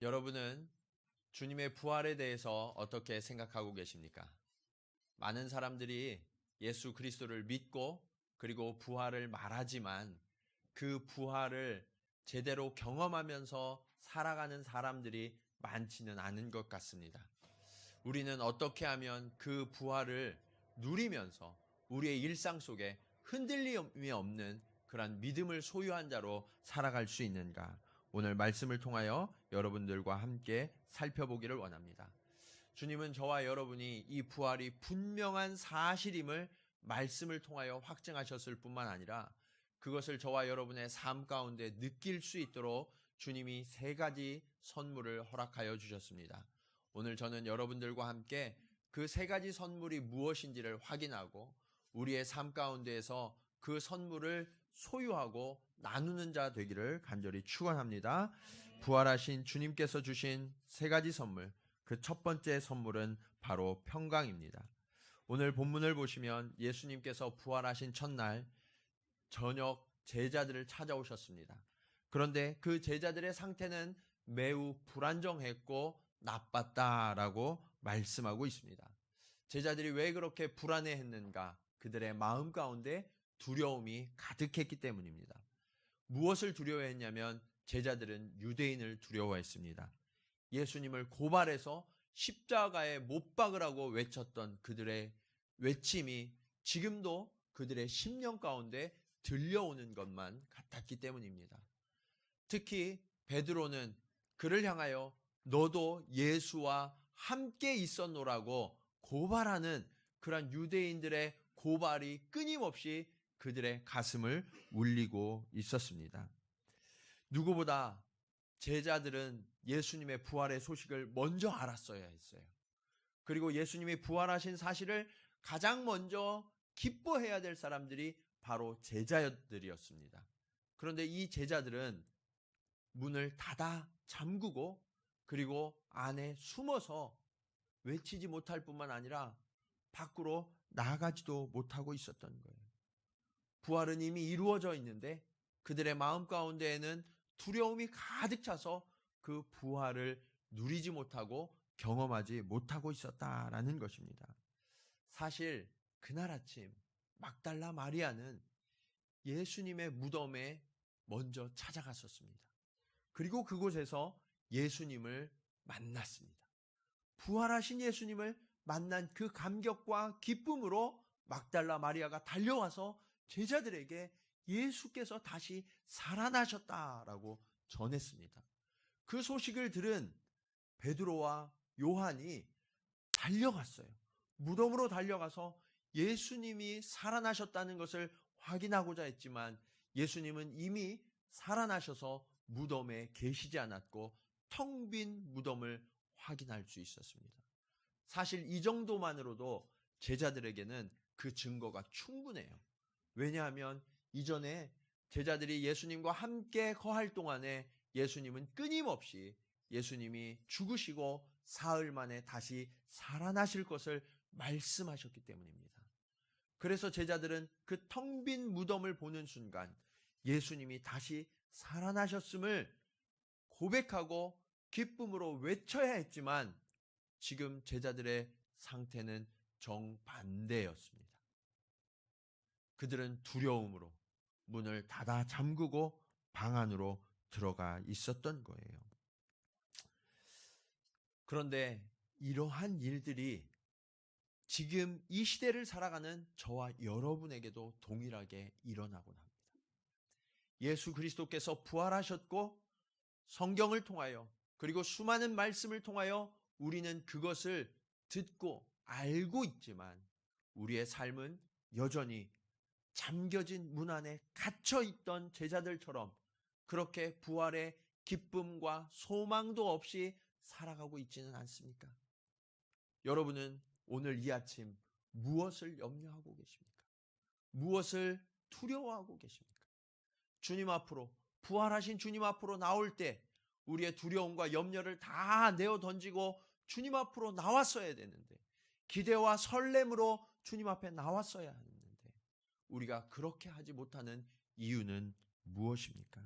여러분은 주님의 부활에 대해서 어떻게 생각하고 계십니까? 많은 사람들이 예수 그리스도를 믿고 그리고 부활을 말하지만 그 부활을 제대로 경험하면서 살아가는 사람들이 많지는 않은 것 같습니다. 우리는 어떻게 하면 그 부활을 누리면서 우리의 일상 속에 흔들림이 없는 그런 믿음을 소유한 자로 살아갈 수 있는가? 오늘 말씀을 통하여 여러분들과 함께 살펴보기를 원합니다. 주님은 저와 여러분이 이 부활이 분명한 사실임을 말씀을 통하여 확증하셨을 뿐만 아니라 그것을 저와 여러분의 삶 가운데 느낄 수 있도록 주님이 세 가지 선물을 허락하여 주셨습니다. 오늘 저는 여러분들과 함께 그 세 가지 선물이 무엇인지를 확인하고 우리의 삶 가운데에서 그 선물을 소유하고 나누는 자 되기를 간절히 축원합니다. 부활하신 주님께서 주신 세 가지 선물, 그 첫 번째 선물은 바로 평강입니다. 오늘 본문을 보시면 예수님께서 부활하신 첫날 저녁 제자들을 찾아오셨습니다. 그런데 그 제자들의 상태는 매우 불안정했고 나빴다라고 말씀하고 있습니다. 제자들이 왜 그렇게 불안해했는가? 그들의 마음 가운데 두려움이 가득했기 때문입니다. 무엇을 두려워했냐면 제자들은 유대인을 두려워했습니다. 예수님을 고발해서 십자가에 못 박으라고 외쳤던 그들의 외침이 지금도 그들의 심령 가운데 들려오는 것만 같았기 때문입니다. 특히 베드로는 그를 향하여 너도 예수와 함께 있었노라고 고발하는 그런 유대인들의 고발이 끊임없이 그들의 가슴을 울리고 있었습니다. 누구보다 제자들은 예수님의 부활의 소식을 먼저 알았어야 했어요. 그리고 예수님이 부활하신 사실을 가장 먼저 기뻐해야 될 사람들이 바로 제자들이었습니다. 그런데 이 제자들은 문을 닫아 잠그고 그리고 안에 숨어서 외치지 못할 뿐만 아니라 밖으로 나가지도 못하고 있었던 거예요. 부활은 이미 이루어져 있는데 그들의 마음 가운데에는 두려움이 가득 차서 그 부활을 누리지 못하고 경험하지 못하고 있었다라는 것입니다. 사실 그날 아침 막달라 마리아는 예수님의 무덤에 먼저 찾아갔었습니다. 그리고 그곳에서 예수님을 만났습니다. 부활하신 예수님을 만난 그 감격과 기쁨으로 막달라 마리아가 달려와서 제자들에게 예수께서 다시 살아나셨다라고 전했습니다. 그 소식을 들은 베드로와 요한이 달려갔어요. 무덤으로 달려가서 예수님이 살아나셨다는 것을 확인하고자 했지만 예수님은 이미 살아나셔서 무덤에 계시지 않았고 텅 빈 무덤을 확인할 수 있었습니다. 사실 이 정도만으로도 제자들에게는 그 증거가 충분해요. 왜냐하면 이전에 제자들이 예수님과 함께 거할 동안에 예수님은 끊임없이 예수님이 죽으시고 사흘 만에 다시 살아나실 것을 말씀하셨기 때문입니다. 그래서 제자들은 그 텅 빈 무덤을 보는 순간 예수님이 다시 살아나셨음을 고백하고 기쁨으로 외쳐야 했지만 지금 제자들의 상태는 정반대였습니다. 그들은 두려움으로 문을 닫아 잠그고 방 안으로 들어가 있었던 거예요. 그런데 이러한 일들이 지금 이 시대를 살아가는 저와 여러분에게도 동일하게 일어나곤 합니다. 예수 그리스도께서 부활하셨고 성경을 통하여 그리고 수많은 말씀을 통하여 우리는 그것을 듣고 알고 있지만 우리의 삶은 여전히 잠겨진 문 안에 갇혀있던 제자들처럼 그렇게 부활의 기쁨과 소망도 없이 살아가고 있지는 않습니까? 여러분은 오늘 이 아침 무엇을 염려하고 계십니까? 무엇을 두려워하고 계십니까? 주님 앞으로, 부활하신 주님 앞으로 나올 때 우리의 두려움과 염려를 다 내어 던지고 주님 앞으로 나왔어야 되는데, 기대와 설렘으로 주님 앞에 나왔어야 하는데 우리가 그렇게 하지 못하는 이유는 무엇입니까?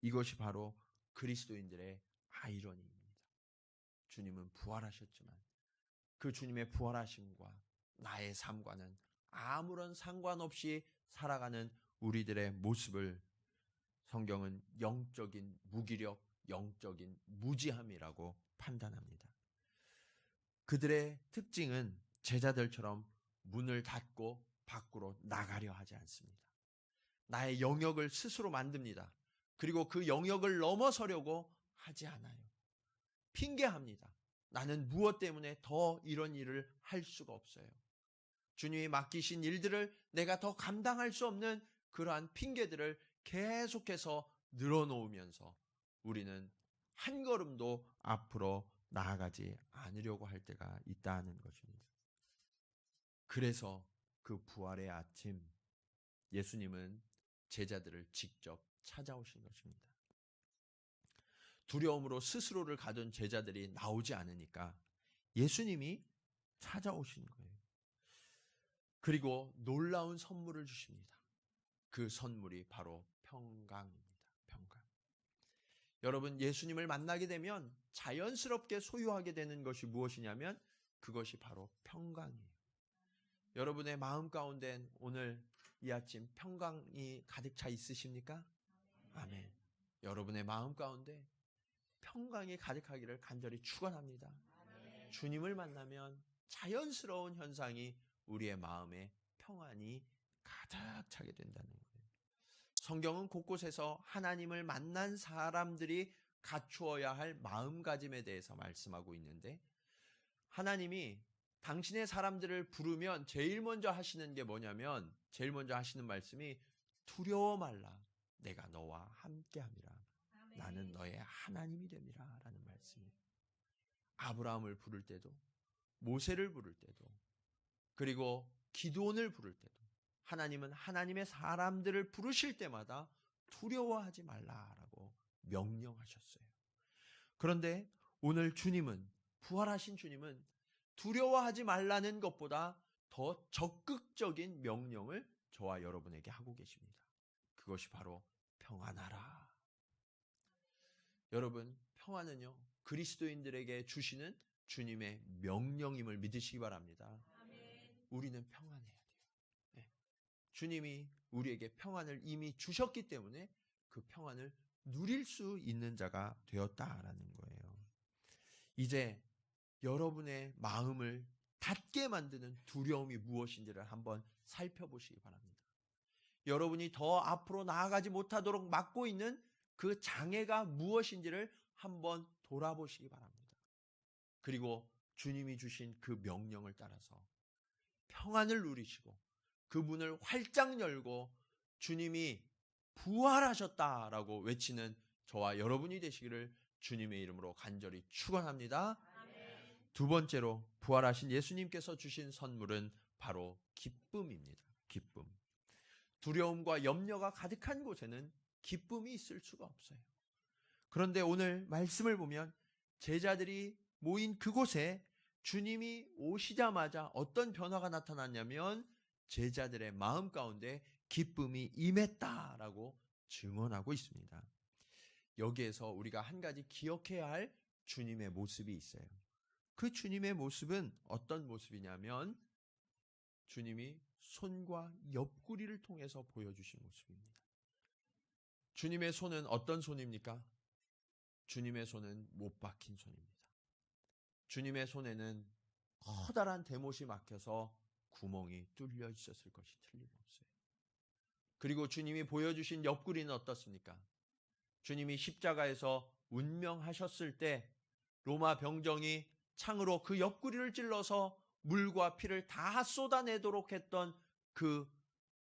이것이 바로 그리스도인들의 아이러니입니다. 주님은 부활하셨지만 그 주님의 부활하심과 나의 삶과는 아무런 상관없이 살아가는 우리들의 모습을 성경은 영적인 무기력, 영적인 무지함이라고 판단합니다. 그들의 특징은 제자들처럼 문을 닫고 밖으로 나가려 하지 않습니다. 나의 영역을 스스로 만듭니다. 그리고 그 영역을 넘어서려고 하지 않아요. 핑계합니다. 나는 무엇 때문에 더 이런 일을 할 수가 없어요. 주님이 맡기신 일들을 내가 더 감당할 수 없는 그러한 핑계들을 계속해서 늘어놓으면서 우리는 한 걸음도 앞으로 나아가지 않으려고 할 때가 있다는 것입니다. 그래서 그 부활의 아침 예수님은 제자들을 직접 찾아오신 것입니다. 두려움으로 스스로를 가둔 제자들이 나오지 않으니까 예수님이 찾아오신 거예요. 그리고 놀라운 선물을 주십니다. 그 선물이 바로 평강입니다. 평강. 여러분, 예수님을 만나게 되면 자연스럽게 소유하게 되는 것이 무엇이냐면 그것이 바로 평강이에요. 여러분의 마음 가운데 오늘 이 아침 평강이 가득 차 있으십니까? 아멘. 여러분의 마음 가운데 평강이 가득하기를 간절히 축원합니다. 주님을 만나면 자연스러운 현상이 우리의 마음에 평안이 가득 차게 된다는 거예요. 성경은 곳곳에서 하나님을 만난 사람들이 갖추어야 할 마음가짐에 대해서 말씀하고 있는데 하나님이 당신의 사람들을 부르면 제일 먼저 하시는 게 뭐냐면 제일 먼저 하시는 말씀이 두려워 말라 내가 너와 함께함이라 나는 너의 하나님이 됨이라 라는 말씀이에요. 아브라함을 부를 때도 모세를 부를 때도 그리고 기드온을 부를 때도 하나님은 하나님의 사람들을 부르실 때마다 두려워하지 말라라고 명령하셨어요. 그런데 오늘 주님은 부활하신 주님은 두려워하지 말라는 것보다 더 적극적인 명령을 저와 여러분에게 하고 계십니다. 그것이 바로 평안하라. 여러분, 평안은요 그리스도인들에게 주시는 주님의 명령임을 믿으시기 바랍니다. 우리는 평안해야 돼요. 네. 주님이 우리에게 평안을 이미 주셨기 때문에 그 평안을 누릴 수 있는 자가 되었다라는 거예요. 이제 여러분의 마음을 닫게 만드는 두려움이 무엇인지를 한번 살펴보시기 바랍니다. 여러분이 더 앞으로 나아가지 못하도록 막고 있는 그 장애가 무엇인지를 한번 돌아보시기 바랍니다. 그리고 주님이 주신 그 명령을 따라서 평안을 누리시고 그 문을 활짝 열고 주님이 부활하셨다라고 외치는 저와 여러분이 되시기를 주님의 이름으로 간절히 축원합니다. 두 번째로 부활하신 예수님께서 주신 선물은 바로 기쁨입니다. 기쁨. 두려움과 염려가 가득한 곳에는 기쁨이 있을 수가 없어요. 그런데 오늘 말씀을 보면 제자들이 모인 그곳에 주님이 오시자마자 어떤 변화가 나타났냐면 제자들의 마음 가운데 기쁨이 임했다라고 증언하고 있습니다. 여기에서 우리가 한 가지 기억해야 할 주님의 모습이 있어요. 그 주님의 모습은 어떤 모습이냐면 주님이 손과 옆구리를 통해서 보여주신 모습입니다. 주님의 손은 어떤 손입니까? 주님의 손은 못 박힌 손입니다. 주님의 손에는 커다란 대못이 막혀서 구멍이 뚫려 있었을 것이 틀림없어요. 그리고 주님이 보여주신 옆구리는 어떻습니까? 주님이 십자가에서 운명하셨을 때 로마 병정이 창으로 그 옆구리를 찔러서 물과 피를 다 쏟아내도록 했던 그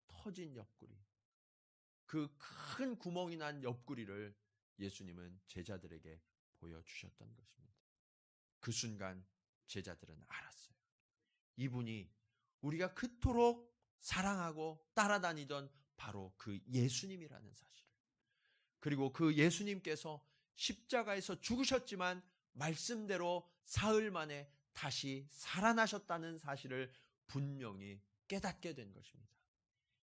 터진 옆구리, 그 큰 구멍이 난 옆구리를 예수님은 제자들에게 보여주셨던 것입니다. 그 순간 제자들은 알았어요. 이분이 우리가 그토록 사랑하고 따라다니던 바로 그 예수님이라는 사실을, 그리고 그 예수님께서 십자가에서 죽으셨지만 말씀대로 사흘 만에 다시 살아나셨다는 사실을 분명히 깨닫게 된 것입니다.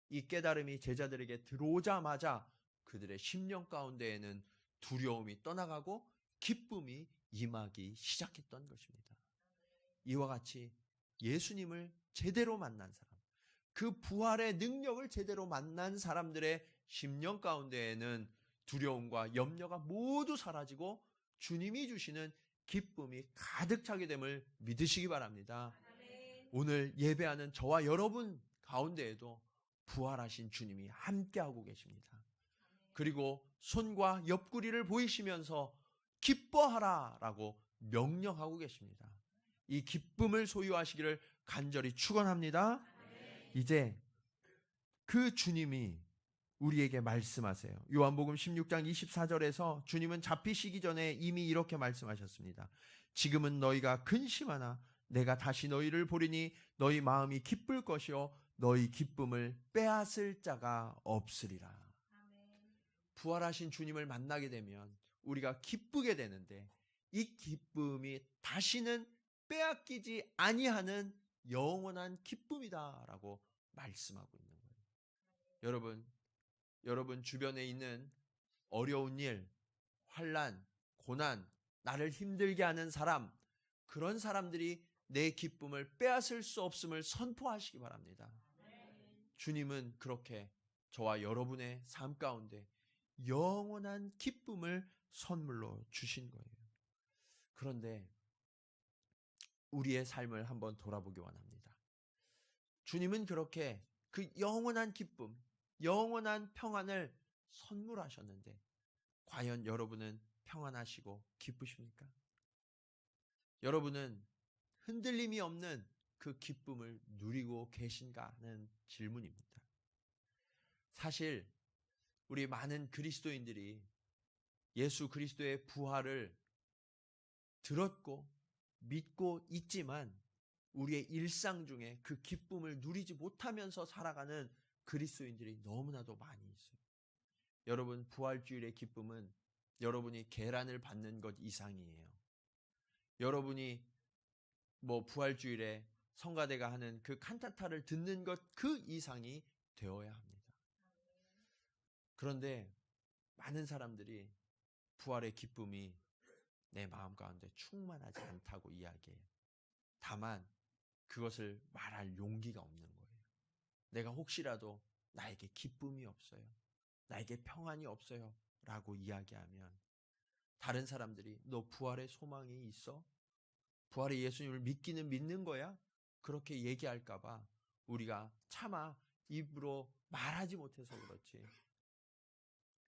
이 깨달음이 제자들에게 들어오자마자 그들의 심령 가운데에는 두려움이 떠나가고 기쁨이 임하기 시작했던 것입니다. 이와 같이 예수님을 제대로 만난 사람, 그 부활의 능력을 제대로 만난 사람들의 심령 가운데에는 두려움과 염려가 모두 사라지고 주님이 주시는 기쁨이 가득 차게 됨을 믿으시기 바랍니다. 오늘 예배하는 저와 여러분 가운데에도 부활하신 주님이 함께하고 계십니다. 그리고 손과 옆구리를 보이시면서 기뻐하라 라고 명령하고 계십니다. 이 기쁨을 소유하시기를 간절히 축원합니다. 이제 그 주님이 우리에게 말씀하세요. 요한복음 16장 24절에서 주님은 잡히시기 전에 이미 이렇게 말씀하셨습니다. 지금은 너희가 근심하나 내가 다시 너희를 보리니 너희 마음이 기쁠 것이요 너희 기쁨을 빼앗을 자가 없으리라. 부활하신 주님을 만나게 되면 우리가 기쁘게 되는데 이 기쁨이 다시는 빼앗기지 아니하는 영원한 기쁨이다라고 말씀하고 있는 거예요. 여러분 주변에 있는 어려운 일, 환난, 고난, 나를 힘들게 하는 사람, 그런 사람들이 내 기쁨을 빼앗을 수 없음을 선포하시기 바랍니다. 주님은 그렇게 저와 여러분의 삶 가운데 영원한 기쁨을 선물로 주신 거예요. 그런데 우리의 삶을 한번 돌아보기 원합니다. 주님은 그렇게 그 영원한 기쁨, 영원한 평안을 선물하셨는데 과연 여러분은 평안하시고 기쁘십니까? 여러분은 흔들림이 없는 그 기쁨을 누리고 계신가 하는 질문입니다. 사실 우리 많은 그리스도인들이 예수 그리스도의 부활을 들었고 믿고 있지만 우리의 일상 중에 그 기쁨을 누리지 못하면서 살아가는 그리스도인들이 너무나도 많이 있어요. 여러분, 부활주일의 기쁨은 여러분이 계란을 받는 것 이상이에요. 여러분이 부활주일에 성가대가 하는 그 칸타타를 듣는 것 그 이상이 되어야 합니다. 그런데 많은 사람들이 부활의 기쁨이 내 마음 가운데 충만하지 않다고 이야기해요. 다만 그것을 말할 용기가 없는 거예요. 내가 혹시라도 나에게 기쁨이 없어요, 나에게 평안이 없어요 라고 이야기하면 다른 사람들이 너 부활의 소망이 있어? 부활의 예수님을 믿기는 믿는 거야? 그렇게 얘기할까 봐 우리가 차마 입으로 말하지 못해서 그렇지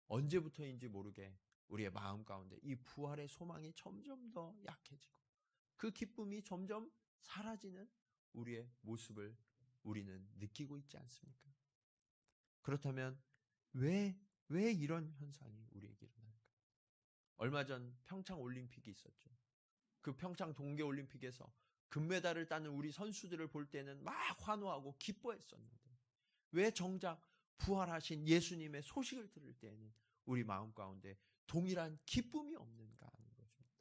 언제부터인지 모르게 우리의 마음 가운데 이 부활의 소망이 점점 더 약해지고 그 기쁨이 점점 사라지는 우리의 모습을 우리는 느끼고 있지 않습니까? 그렇다면 왜 이런 현상이 우리에게 일어날까? 얼마 전 평창 올림픽이 있었죠. 그 평창 동계올림픽에서 금메달을 따는 우리 선수들을 볼 때는 막 환호하고 기뻐했었는데 왜 정작 부활하신 예수님의 소식을 들을 때에는 우리 마음 가운데 동일한 기쁨이 없는가 하는 것입니다.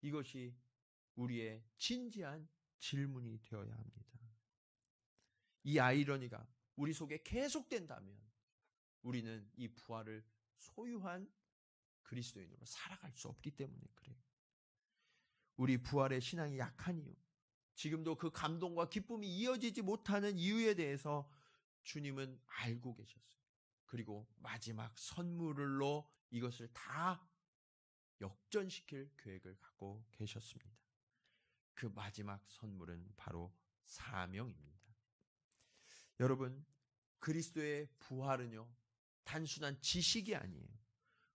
이것이 우리의 진지한 질문이 되어야 합니다. 이 아이러니가 우리 속에 계속된다면 우리는 이 부활을 소유한 그리스도인으로 살아갈 수 없기 때문에 그래요. 우리 부활의 신앙이 약한 이유, 지금도 그 감동과 기쁨이 이어지지 못하는 이유에 대해서 주님은 알고 계셨어요. 그리고 마지막 선물로 이것을 다 역전시킬 계획을 갖고 계셨습니다. 그 마지막 선물은 바로 사명입니다. 여러분, 그리스도의 부활은요, 단순한 지식이 아니에요.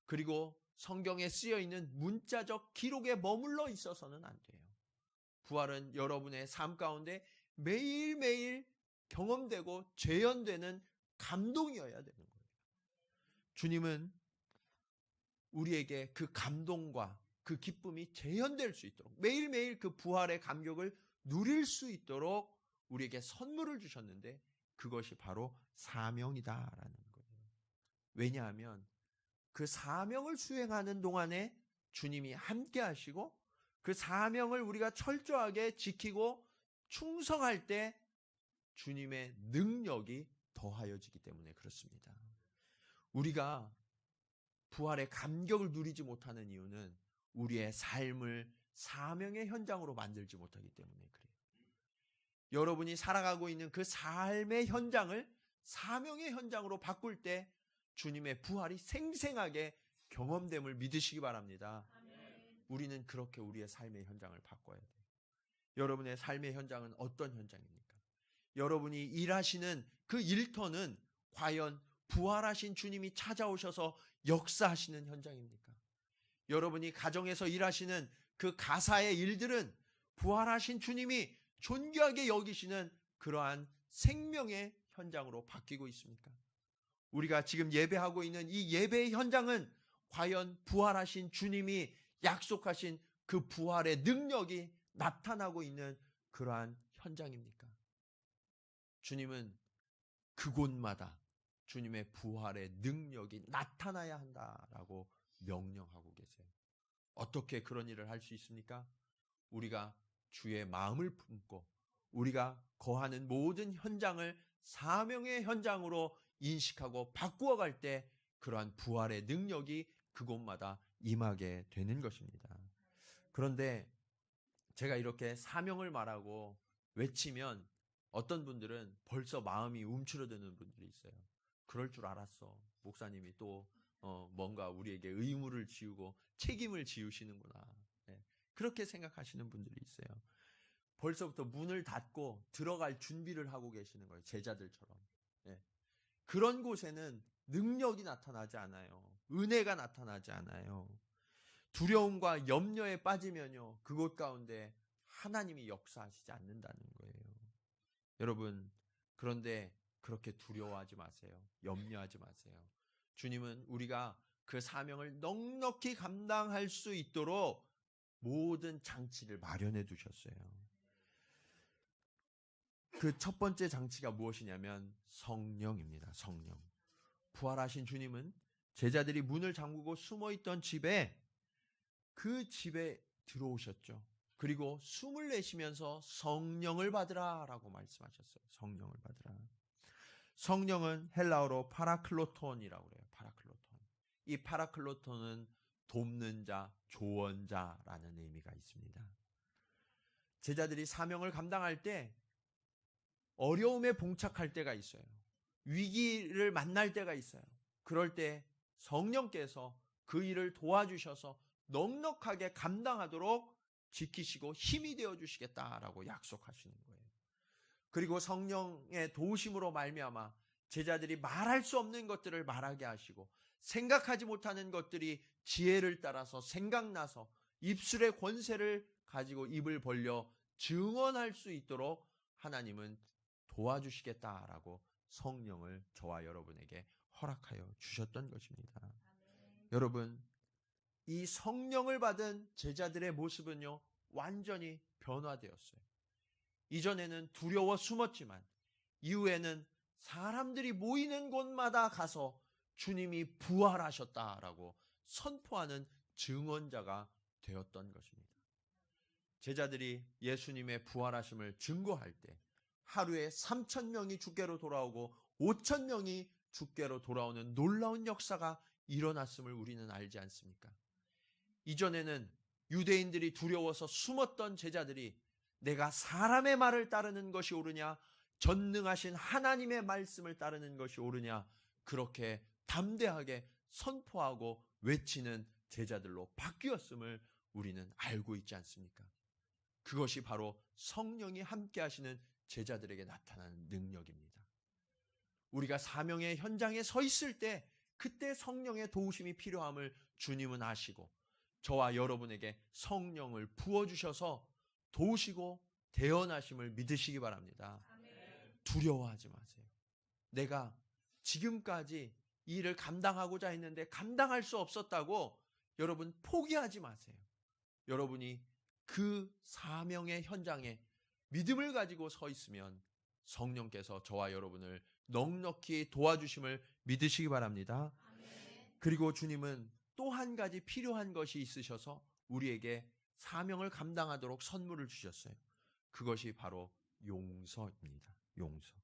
그리고 성경에 쓰여 있는 문자적 기록에 머물러 있어서는 안 돼요. 부활은 여러분의 삶 가운데 매일매일 경험되고 재현되는 감동이어야 되는 거예요. 주님은 우리에게 그 감동과 그 기쁨이 재현될 수 있도록 매일매일 그 부활의 감격을 누릴 수 있도록 우리에게 선물을 주셨는데 그것이 바로 사명이다라는 거예요. 왜냐하면 그 사명을 수행하는 동안에 주님이 함께 하시고 그 사명을 우리가 철저하게 지키고 충성할 때 주님의 능력이 더하여지기 때문에 그렇습니다. 우리가 부활의 감격을 누리지 못하는 이유는 우리의 삶을 사명의 현장으로 만들지 못하기 때문에 그래요. 여러분이 살아가고 있는 그 삶의 현장을 사명의 현장으로 바꿀 때 주님의 부활이 생생하게 경험됨을 믿으시기 바랍니다. 우리는 그렇게 우리의 삶의 현장을 바꿔야 돼요. 여러분의 삶의 현장은 어떤 현장입니까? 여러분이 일하시는 그 일터는 과연 부활하신 주님이 찾아오셔서 역사하시는 현장입니까? 여러분이 가정에서 일하시는 그 가사의 일들은 부활하신 주님이 존귀하게 여기시는 그러한 생명의 현장으로 바뀌고 있습니까? 우리가 지금 예배하고 있는 이 예배의 현장은 과연 부활하신 주님이 약속하신 그 부활의 능력이 나타나고 있는 그러한 현장입니까? 주님은 그곳마다 주님의 부활의 능력이 나타나야 한다라고 명령하고 계세요. 어떻게 그런 일을 할 수 있습니까? 우리가 주의 마음을 품고 우리가 거하는 모든 현장을 사명의 현장으로 인식하고 바꾸어 갈 때 그러한 부활의 능력이 그곳마다 임하게 되는 것입니다. 그런데 제가 이렇게 사명을 말하고 외치면 어떤 분들은 벌써 마음이 움츠러드는 분들이 있어요. 그럴 줄 알았어. 목사님이 또 뭔가 우리에게 의무를 지우고 책임을 지우시는구나. 네. 그렇게 생각하시는 분들이 있어요. 벌써부터 문을 닫고 들어갈 준비를 하고 계시는 거예요. 제자들처럼. 네. 그런 곳에는 능력이 나타나지 않아요. 은혜가 나타나지 않아요. 두려움과 염려에 빠지면요, 그곳 가운데 하나님이 역사하시지 않는다는 거예요. 여러분, 그런데 그렇게 두려워하지 마세요. 염려하지 마세요. 주님은 우리가 그 사명을 넉넉히 감당할 수 있도록 모든 장치를 마련해 두셨어요. 그 첫 번째 장치가 무엇이냐면 성령입니다. 성령. 부활하신 주님은 제자들이 문을 잠그고 숨어있던 집에 그 집에 들어오셨죠. 그리고 숨을 내쉬면서 성령을 받으라 라고 말씀하셨어요. 성령을 받으라. 성령은 헬라어로 파라클로톤이라고 그래요. 파라클로톤. 이 파라클로톤은 돕는 자, 조언자라는 의미가 있습니다. 제자들이 사명을 감당할 때 어려움에 봉착할 때가 있어요. 위기를 만날 때가 있어요. 그럴 때 성령께서 그 일을 도와주셔서 넉넉하게 감당하도록 지키시고 힘이 되어주시겠다라고 약속하시는 거예요. 그리고 성령의 도우심으로 말미암아 제자들이 말할 수 없는 것들을 말하게 하시고 생각하지 못하는 것들이 지혜를 따라서 생각나서 입술의 권세를 가지고 입을 벌려 증언할 수 있도록 하나님은 도와주시겠다라고 성령을 저와 여러분에게 허락하여 주셨던 것입니다. 여러분, 이 성령을 받은 제자들의 모습은요, 완전히 변화되었어요. 이전에는 두려워 숨었지만 이후에는 사람들이 모이는 곳마다 가서 주님이 부활하셨다라고 선포하는 증언자가 되었던 것입니다. 제자들이 예수님의 부활하심을 증거할 때 하루에 3,000명이 주께로 돌아오고 5,000명이 주께로 돌아오는 놀라운 역사가 일어났음을 우리는 알지 않습니까? 이전에는 유대인들이 두려워서 숨었던 제자들이 내가 사람의 말을 따르는 것이 옳으냐, 전능하신 하나님의 말씀을 따르는 것이 옳으냐, 그렇게 담대하게 선포하고 외치는 제자들로 바뀌었음을 우리는 알고 있지 않습니까? 그것이 바로 성령이 함께 하시는 제자들에게 나타나는 능력입니다. 우리가 사명의 현장에 서 있을 때 그때 성령의 도우심이 필요함을 주님은 아시고 저와 여러분에게 성령을 부어주셔서 도우시고 대언하심을 믿으시기 바랍니다. 두려워하지 마세요. 내가 지금까지 이 일을 감당하고자 했는데 감당할 수 없었다고 여러분 포기하지 마세요. 여러분이 그 사명의 현장에 믿음을 가지고 서 있으면 성령께서 저와 여러분을 넉넉히 도와주심을 믿으시기 바랍니다. 그리고 주님은 또 한 가지 필요한 것이 있으셔서 우리에게 사명을 감당하도록 선물을 주셨어요. 그것이 바로 용서입니다. 용서.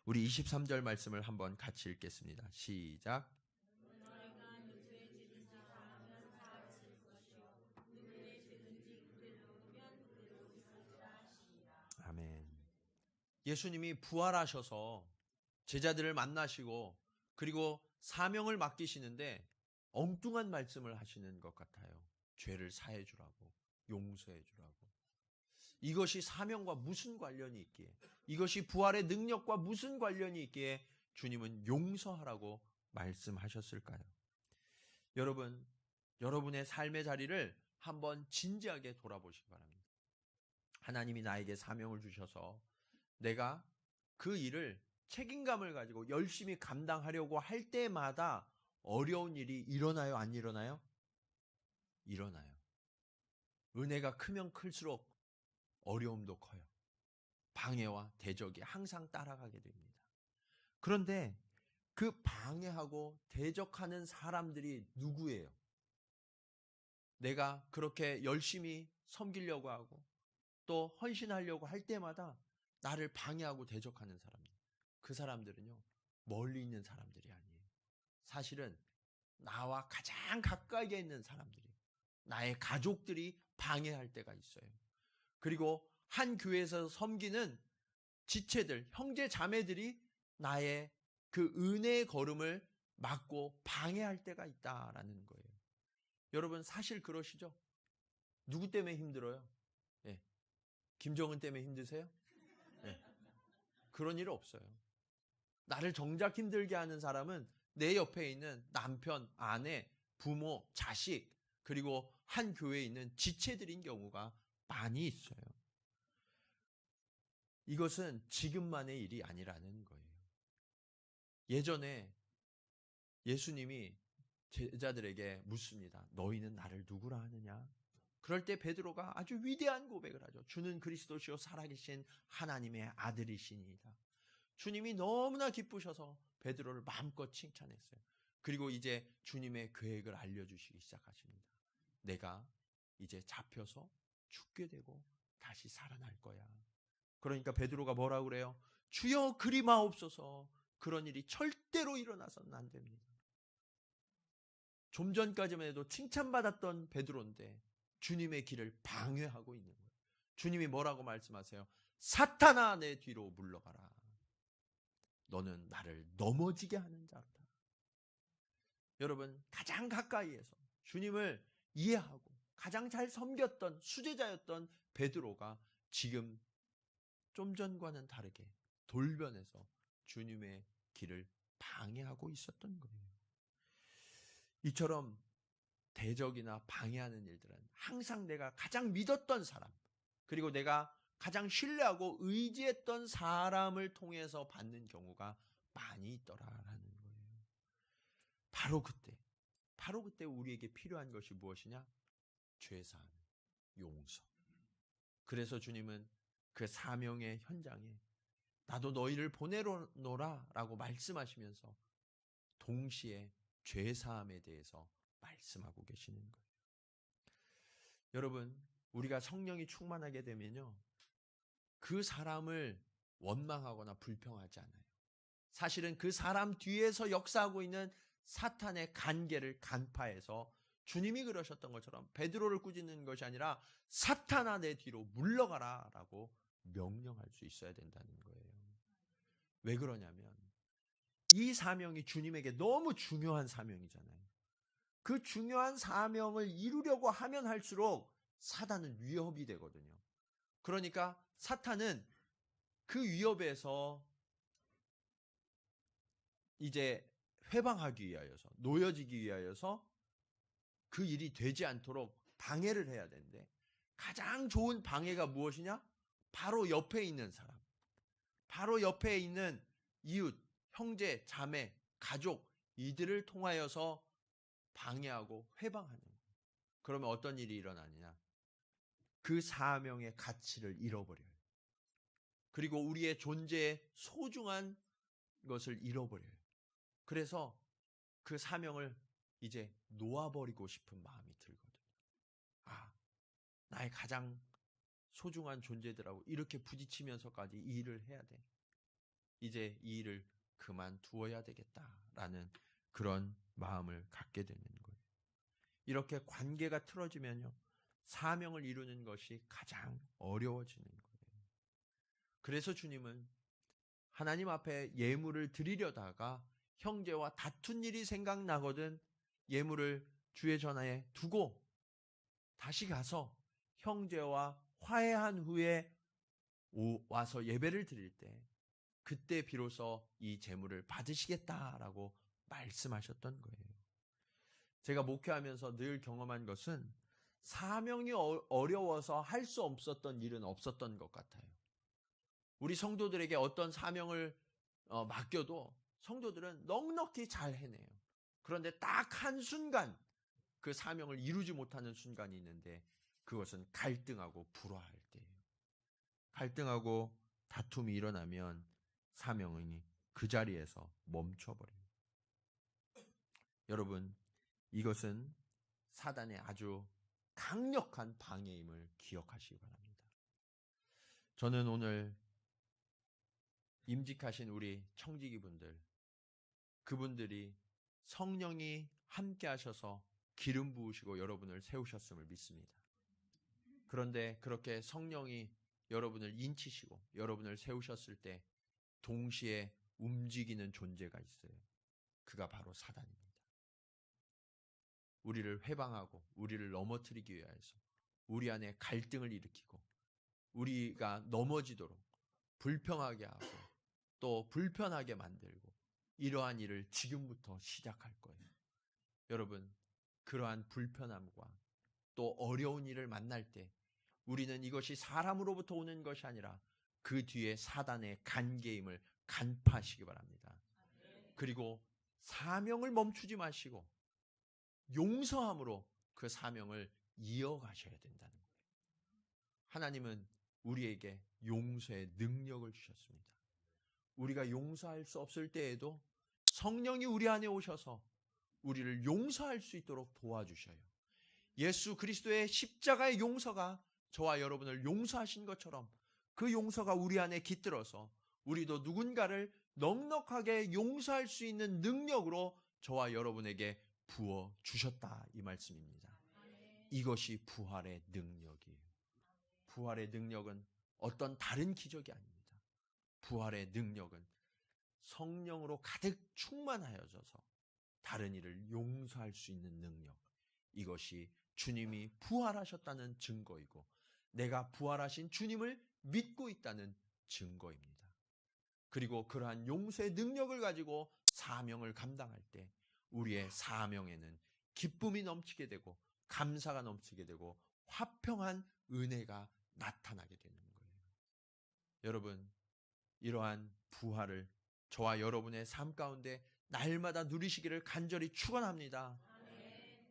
우리 23절 말씀을 한번 같이 읽겠습니다. 시작. 예수님이 부활하셔서 제자들을 만나시고 그리고 사명을 맡기시는데 엉뚱한 말씀을 하시는 것 같아요. 죄를 사해 주라고, 용서해 주라고. 이것이 사명과 무슨 관련이 있기에, 이것이 부활의 능력과 무슨 관련이 있기에 주님은 용서하라고 말씀하셨을까요? 여러분, 여러분의 삶의 자리를 한번 진지하게 돌아보시기 바랍니다. 하나님이 나에게 사명을 주셔서 내가 그 일을 책임감을 가지고 열심히 감당하려고 할 때마다 어려운 일이 일어나요, 안 일어나요? 일어나요. 은혜가 크면 클수록 어려움도 커요. 방해와 대적이 항상 따라가게 됩니다. 그런데 그 방해하고 대적하는 사람들이 누구예요? 내가 그렇게 열심히 섬기려고 하고 또 헌신하려고 할 때마다 나를 방해하고 대적하는 사람들. 그 사람들은요, 멀리 있는 사람들이 아니에요. 사실은 나와 가장 가까이 있는 사람들이, 나의 가족들이 방해할 때가 있어요. 그리고 한 교회에서 섬기는 지체들, 형제 자매들이 나의 그 은혜의 걸음을 막고 방해할 때가 있다라는 거예요. 여러분 사실 그러시죠? 누구 때문에 힘들어요? 예. 김정은 때문에 힘드세요? 예. 그런 일 없어요. 나를 정작 힘들게 하는 사람은 내 옆에 있는 남편, 아내, 부모, 자식, 그리고 한 교회에 있는 지체들인 경우가 많이 있어요. 이것은 지금만의 일이 아니라는 거예요. 예전에 예수님이 제자들에게 묻습니다. 너희는 나를 누구라 하느냐? 그럴 때 베드로가 아주 위대한 고백을 하죠. 주는 그리스도시요 살아계신 하나님의 아들이시니이다. 주님이 너무나 기쁘셔서 베드로를 마음껏 칭찬했어요. 그리고 이제 주님의 계획을 알려주시기 시작하십니다. 내가 이제 잡혀서 죽게 되고 다시 살아날 거야. 그러니까 베드로가 뭐라고 그래요? 주여 그리 마옵소서. 그런 일이 절대로 일어나서는 안 됩니다. 좀 전까지만 해도 칭찬받았던 베드로인데 주님의 길을 방해하고 있는 거예요. 주님이 뭐라고 말씀하세요? 사탄아 내 뒤로 물러가라. 너는 나를 넘어지게 하는 자로다. 여러분 가장 가까이에서 주님을 이해하고 가장 잘 섬겼던 수제자였던 베드로가 지금 좀 전과는 다르게 돌변해서 주님의 길을 방해하고 있었던 거예요. 이처럼 대적이나 방해하는 일들은 항상 내가 가장 믿었던 사람, 그리고 내가 가장 신뢰하고 의지했던 사람을 통해서 받는 경우가 많이 있더라라는 거예요. 바로 그때 우리에게 필요한 것이 무엇이냐? 죄사함, 용서. 그래서 주님은 그 사명의 현장에 나도 너희를 보내노라 라고 말씀하시면서 동시에 죄사함에 대해서 말씀하고 계시는 거예요. 여러분, 우리가 성령이 충만하게 되면요, 그 사람을 원망하거나 불평하지 않아요. 사실은 그 사람 뒤에서 역사하고 있는 사탄의 간계를 간파해서 주님이 그러셨던 것처럼 베드로를 꾸짖는 것이 아니라 사탄아 내 뒤로 물러가라 라고 명령할 수 있어야 된다는 거예요. 왜 그러냐면 이 사명이 주님에게 너무 중요한 사명이잖아요. 그 중요한 사명을 이루려고 하면 할수록 사단은 위협이 되거든요. 그러니까 사탄은 그 위협에서 이제 회방하기 위하여서, 놓여지기 위하여서 그 일이 되지 않도록 방해를 해야 되는데 가장 좋은 방해가 무엇이냐? 바로 옆에 있는 사람, 바로 옆에 있는 이웃, 형제, 자매, 가족, 이들을 통하여서 방해하고 회방하는 거예요. 그러면 어떤 일이 일어나느냐? 그 사명의 가치를 잃어버려요. 그리고 우리의 존재의 소중한 것을 잃어버려요. 그래서 그 사명을 이제 놓아버리고 싶은 마음이 들거든요. 아, 나의 가장 소중한 존재들하고 이렇게 부딪히면서까지 이 일을 해야 돼. 이제 이 일을 그만두어야 되겠다라는 그런 마음을 갖게 되는 거예요. 이렇게 관계가 틀어지면요, 사명을 이루는 것이 가장 어려워지는 거예요. 그래서 주님은 하나님 앞에 예물을 드리려다가 형제와 다툰 일이 생각나거든 예물을 주의 전화에 두고 다시 가서 형제와 화해한 후에 와서 예배를 드릴 때 그때 비로소 이 제물을 받으시겠다라고 말씀하셨던 거예요. 제가 목회하면서 늘 경험한 것은 사명이 어려워서 할 수 없었던 일은 없었던 것 같아요. 우리 성도들에게 어떤 사명을 맡겨도 성도들은 넉넉히 잘 해내요. 그런데 딱 한순간 그 사명을 이루지 못하는 순간이 있는데 그것은 갈등하고 불화할 때예요. 갈등하고 다툼이 일어나면 사명이 그 자리에서 멈춰버려요. 여러분, 이것은 사단의 아주 강력한 방해임을 기억하시기 바랍니다. 저는 오늘 임직하신 우리 청지기분들, 그분들이 성령이 함께 하셔서 기름 부으시고 여러분을 세우셨음을 믿습니다. 그런데 그렇게 성령이 여러분을 인치시고 여러분을 세우셨을 때 동시에 움직이는 존재가 있어요. 그가 바로 사단입니다. 우리를 회방하고 우리를 넘어뜨리기 위해서 우리 안에 갈등을 일으키고 우리가 넘어지도록 불평하게 하고 또 불편하게 만들고 이러한 일을 지금부터 시작할 거예요. 여러분, 그러한 불편함과 또 어려운 일을 만날 때 우리는 이것이 사람으로부터 오는 것이 아니라 그 뒤에 사단의 간계임을 간파하시기 바랍니다. 그리고 사명을 멈추지 마시고 용서함으로 그 사명을 이어가셔야 된다는 거예요. 하나님은 우리에게 용서의 능력을 주셨습니다. 우리가 용서할 수 없을 때에도 성령이 우리 안에 오셔서 우리를 용서할 수 있도록 도와주셔요. 예수 그리스도의 십자가의 용서가 저와 여러분을 용서하신 것처럼 그 용서가 우리 안에 깃들어서 우리도 누군가를 넉넉하게 용서할 수 있는 능력으로 저와 여러분에게 부어주셨다 이 말씀입니다. 이것이 부활의 능력이에요. 부활의 능력은 어떤 다른 기적이 아닙니다. 부활의 능력은 성령으로 가득 충만하여져서 다른 일을 용서할 수 있는 능력, 이것이 주님이 부활하셨다는 증거이고 내가 부활하신 주님을 믿고 있다는 증거입니다. 그리고 그러한 용서의 능력을 가지고 사명을 감당할 때 우리의 사명에는 기쁨이 넘치게 되고 감사가 넘치게 되고 화평한 은혜가 나타나게 되는 거예요. 여러분, 이러한 부활을 저와 여러분의 삶 가운데 날마다 누리시기를 간절히 축원합니다.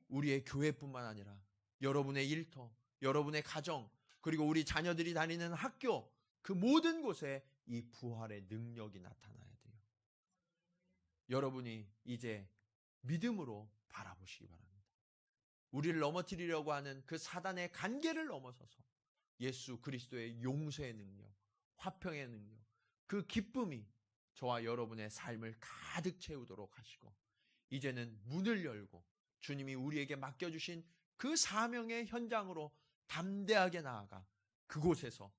우리의 교회뿐만 아니라 여러분의 일터, 여러분의 가정, 그리고 우리 자녀들이 다니는 학교, 그 모든 곳에 이 부활의 능력이 나타나야 돼요. 여러분이 이제 믿음으로 바라보시기 바랍니다. 우리를 넘어뜨리려고 하는 그 사단의 간계를 넘어서서 예수 그리스도의 용서의 능력, 화평의 능력, 그 기쁨이 저와 여러분의 삶을 가득 채우도록 하시고 이제는 문을 열고 주님이 우리에게 맡겨주신 그 사명의 현장으로 담대하게 나아가 그곳에서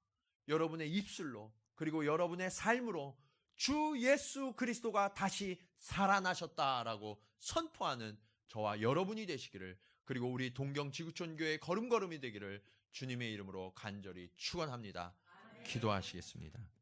여러분의 입술로 그리고 여러분의 삶으로 주 예수 그리스도가 다시 살아나셨다라고 선포하는 저와 여러분이 되시기를, 그리고 우리 동경지구촌교회 걸음걸음이 되기를 주님의 이름으로 간절히 축원합니다. 기도하시겠습니다.